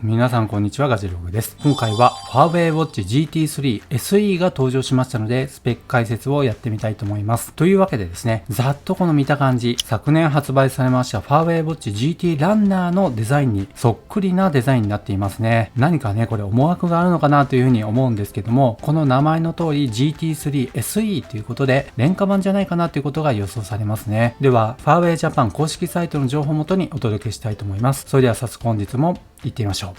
皆さんこんにちは、ガジェログです。今回は Huawei Watch GT3 SE が登場しましたので、スペック解説をやってみたいと思います。というわけでですね、ざっとこの見た感じ、昨年発売されました Huawei Watch GT ランナーのデザインにそっくりなデザインになっていますね。何かね、これ思惑があるのかなというふうに思うんですけども、この名前の通り GT3 SE ということで、廉価版じゃないかなということが予想されますね。では、Huawei Japan 公式サイトの情報をもとにお届けしたいと思います。それでは早速本日も行ってみましょう。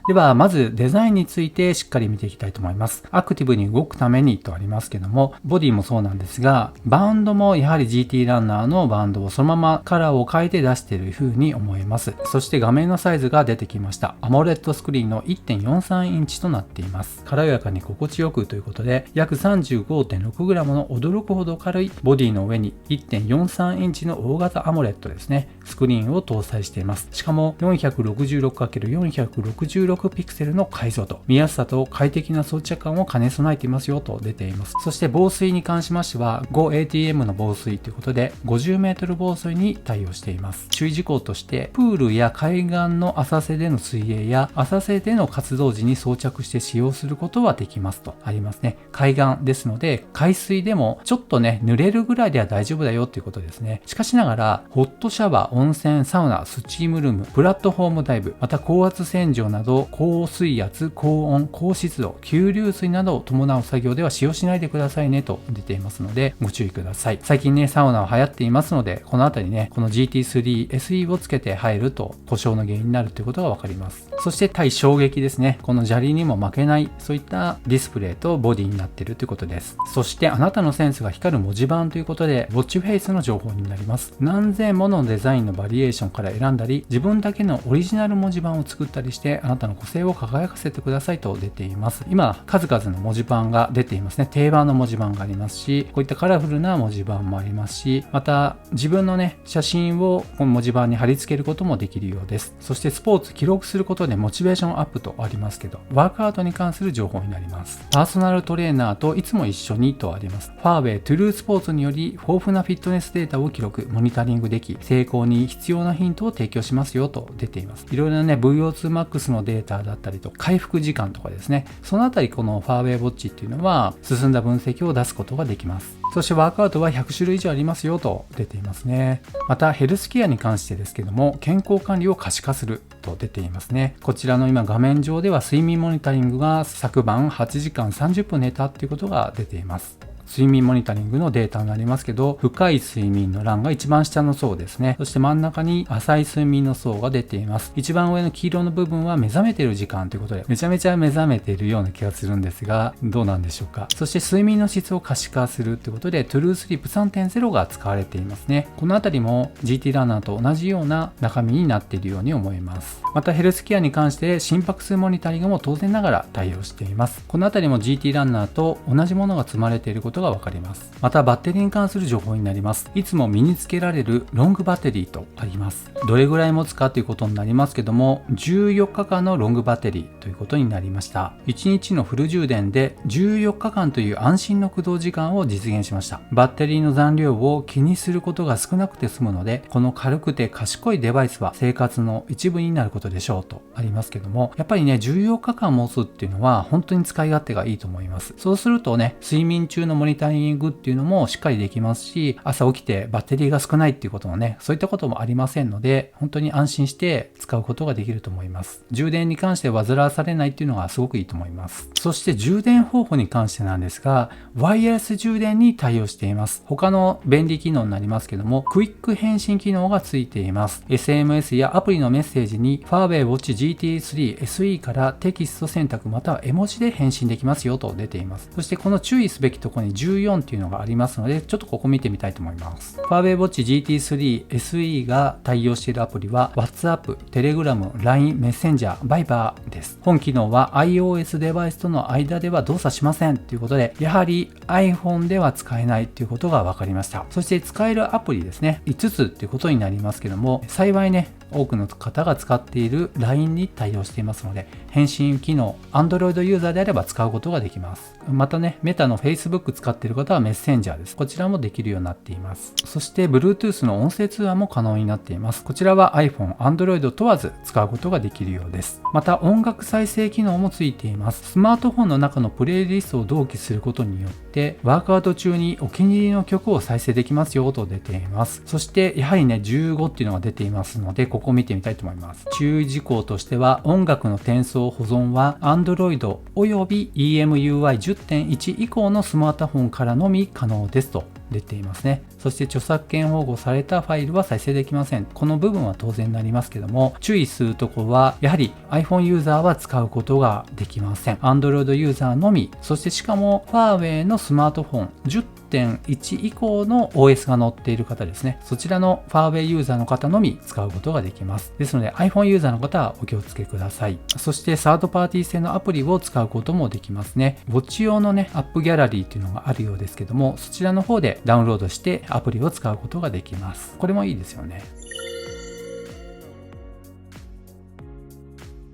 では、まずデザインについてしっかり見ていきたいと思います。アクティブに動くためにとありますけども、ボディもそうなんですが、バンドもやはり GT ランナーのバンドをそのままカラーを変えて出している風に思います。そして画面のサイズが出てきました。AMOLED スクリーンの 1.43 インチとなっています。軽やかに心地よくということで、約 35.6g の驚くほど軽いボディの上に 1.43 インチの大型 AMOLED ですね、スクリーンを搭載しています。しかも 466×466 ピクセルの解像度、見やすさと快適な装着感を兼ね備えていますよと出ています。そして防水に関しましては 5ATM の防水ということで 50m 防水に対応しています。注意事項としてプールや海岸の浅瀬での水泳や浅瀬での活動時に装着して使用することはできますとありますね。海岸ですので海水でもちょっとね濡れるぐらいでは大丈夫だよということですね。しかしながらホットシャワー、温泉、サウナ、スチームルーム、プラットフォームダイブ、また高圧洗浄など高水圧、高温、高湿度、急流水などを伴う作業では使用しないでくださいねと出ていますのでご注意ください。最近ねサウナは流行っていますので、このあたりねこの GT3 SE をつけて入ると故障の原因になるということが分かります。そして対衝撃ですね、この砂利にも負けない、そういったディスプレイとボディになっているということです。そしてあなたのセンスが光る文字盤ということでウォッチフェイスの情報になります。何千ものデザインのバリエーションから選んだり、自分だけのオリジナル文字盤を作ったりしてあなたの個性を輝かせてくださいと出ています。今数々の文字盤が出ていますね。定番の文字盤がありますし、こういったカラフルな文字盤もありますし、また自分のね写真をこの文字盤に貼り付けることもできるようです。そしてスポーツ記録することでモチベーションアップとありますけど、ワークアウトに関する情報になります。パーソナルトレーナーといつも一緒にとあります。ファーウェイトゥルースポーツにより豊富なフィットネスデータを記録、モニタリングでき、成功に必要なヒントを提供しますよと出ています。いろいろなね VO2max のデータだったりと回復時間とかですね、そのあたりこのファーウェイウォッチっていうのは進んだ分析を出すことができます。そしてワークアウトは100種類以上ありますよと出ていますね。またヘルスケアに関してですけども、健康管理を可視化すると出ていますね。こちらの今画面上では睡眠モニタリングが昨晩8時間30分寝たっていうことが出ています。睡眠モニタリングのデータになりますけど、深い睡眠の欄が一番下の層ですね。そして真ん中に浅い睡眠の層が出ています。一番上の黄色の部分は目覚めている時間ということで、めちゃめちゃ目覚めているような気がするんですが、どうなんでしょうか。そして睡眠の質を可視化するということで、トゥルースリープ 3.0 が使われていますね。このあたりも GT ランナーと同じような中身になっているように思います。またヘルスケアに関して心拍数モニタリングも当然ながら対応しています。このあたりも GT ランナーと同じものが積まれていることがわかります。またバッテリーに関する情報になります。いつも身につけられるロングバッテリーとあります。どれぐらい持つかということになりますけども、14日間のロングバッテリーということになりました。1日のフル充電で14日間という安心の駆動時間を実現しました。バッテリーの残量を気にすることが少なくて済むので、この軽くて賢いデバイスは生活の一部になることでしょうとありますけども、やっぱりね14日間持つっていうのは本当に使い勝手がいいと思います。そうするとね、睡眠中のモニタリングっていうのもしっかりできますし、朝起きてバッテリーが少ないっていうこともね、そういったこともありませんので、本当に安心して使うことができると思います。充電に関して煩わされないっていうのがすごくいいと思います。そして充電方法に関してなんですが、ワイヤレス充電に対応しています。他の便利機能になりますけども、クイック返信機能がついています。SMS やアプリのメッセージに Huawei Watch GT3 SE からテキスト選択または絵文字で返信できますよと出ています。そしてこの注意すべきところに14っていうのがありますので、ちょっとここ見てみたいと思います。Huawei Watch GT3 SE が対応しているアプリは WhatsApp、Telegram、LINE、Messenger、Viber です。本機能は iOS デバイスとの間では動作しませんということで、やはり iPhone では使えないということが分かりました。そして使えるアプリですね、5つということになりますけども、幸いね多くの方が使っている LINE に対応していますので、返信機能、Android ユーザーであれば使うことができます。またね、メタの Facebook 使っている方はメッセンジャーです。こちらもできるようになっています。そして Bluetooth の音声通話も可能になっています。こちらは iPhone、Android 問わず使うことができるようです。また音楽再生機能もついています。スマートフォンの中のプレイリストを同期することによって、ワークアウト中にお気に入りの曲を再生できますよと出ています。そしてやはりね、15っていうのが出ていますので、ここを見てみたいと思います。注意事項としては、音楽の転送保存は Android および EMUI 10.1 以降のスマートフォンからのみ可能ですと出ていますね。そして著作権保護されたファイルは再生できません。この部分は当然になりますけども、注意するところはやはり iPhone ユーザーは使うことができません。Android ユーザーのみ、そしてしかもファーウェイのスマートフォン10.1 以降の OS が載っている方ですね。そちらのファーウェイユーザーの方のみ使うことができます。ですので iPhone ユーザーの方はお気をつけください。そしてサードパーティー製のアプリを使うこともできますね。ウォッチ用のね、アップギャラリーっていうのがあるようですけども、そちらの方でダウンロードしてアプリを使うことができます。これもいいですよね。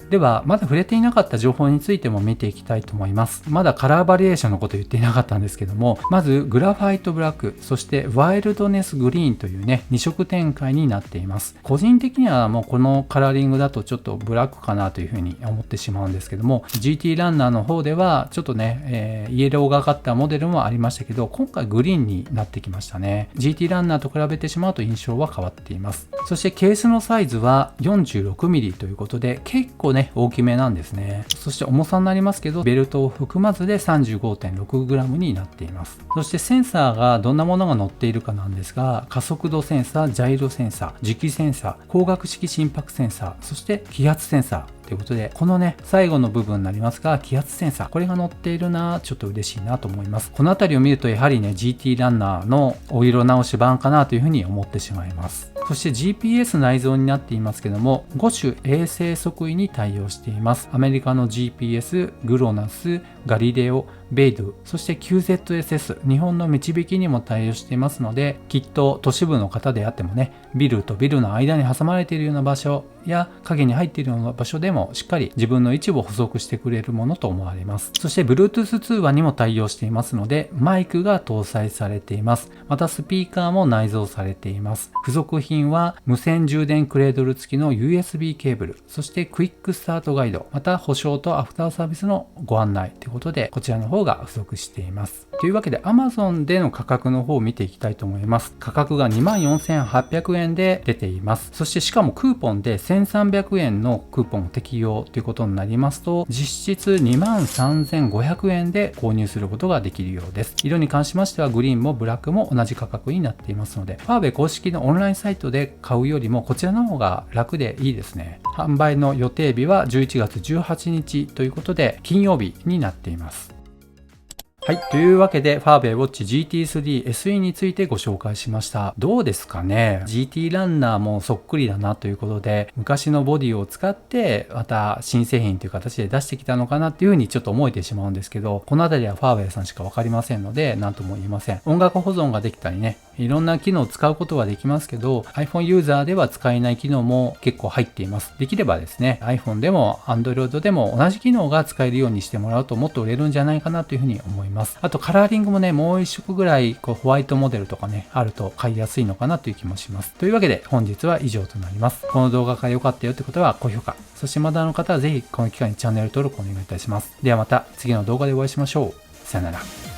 では、まだ触れていなかった情報についても見ていきたいと思います。まだカラーバリエーションのこと言っていなかったんですけども、まずグラファイトブラック、そしてワイルドネスグリーンというね、2色展開になっています。個人的にはもうこのカラーリングだとちょっとブラックかなというふうに思ってしまうんですけども、GT ランナーの方ではちょっとね、イエローがかったモデルもありましたけど、今回グリーンになってきましたね。GT ランナーと比べてしまうと印象は変わっています。そしてケースのサイズは 46mm ということで、結構ね、大きめなんですね。そして重さになりますけど、ベルトを含まずで 35.6g になっています。そしてセンサーがどんなものが載っているかなんですが、加速度センサー、ジャイロセンサー、磁気センサー、光学式心拍センサー、そして気圧センサーということで、このね、最後の部分になりますが、気圧センサー、これが載っているな、ちょっと嬉しいなと思います。このあたりを見ると、やはりね、GT ランナーのお色直し版かなというふうに思ってしまいます。そして GPS 内蔵になっていますけども、5種衛星測位に対応しています。アメリカの GPS、グロナス、ガリレオ、ベイドゥ、そして QZSS、日本の導きにも対応していますので、きっと都市部の方であってもね、ビルとビルの間に挟まれているような場所や影に入っているような場所でもしっかり自分の位置を補足してくれるものと思われます。そして Bluetooth 通話にも対応していますので、マイクが搭載されています。またスピーカーも内蔵されています。付属品は無線充電クレードル付きの USB ケーブル、そしてクイックスタートガイド、また保証とアフターサービスのご案内ということで、こちらの方が付属しています。というわけで Amazon での価格の方を見ていきたいと思います。価格が 24,800 円で出ています。そしてしかもクーポンで1,300円のクーポン適用ということになりますと、実質 23,500 円で購入することができるようです。色に関しましてはグリーンもブラックも同じ価格になっていますので、ファーウェイ公式のオンラインサイトで買うよりもこちらの方が楽でいいですね。販売の予定日は11月18日ということで金曜日になっています。はい。というわけで、ファーウェイウォッチ GT3 SE についてご紹介しました。どうですかね？ GT ランナーもそっくりだなということで、昔のボディを使って、また新製品という形で出してきたのかなっていうふうにちょっと思えてしまうんですけど、このあたりはファーウェイさんしかわかりませんので、なんとも言いません。音楽保存ができたりね、いろんな機能を使うことはできますけど、iPhone ユーザーでは使えない機能も結構入っています。できればですね、iPhone でも Android でも同じ機能が使えるようにしてもらうともっと売れるんじゃないかなというふうに思います。あとカラーリングもね、もう一色ぐらいホワイトモデルとかね、あると買いやすいのかなという気もします。というわけで本日は以上となります。この動画が良かったよってことは高評価、そしてまだの方はぜひこの機会にチャンネル登録お願いいたします。ではまた次の動画でお会いしましょう。さよなら。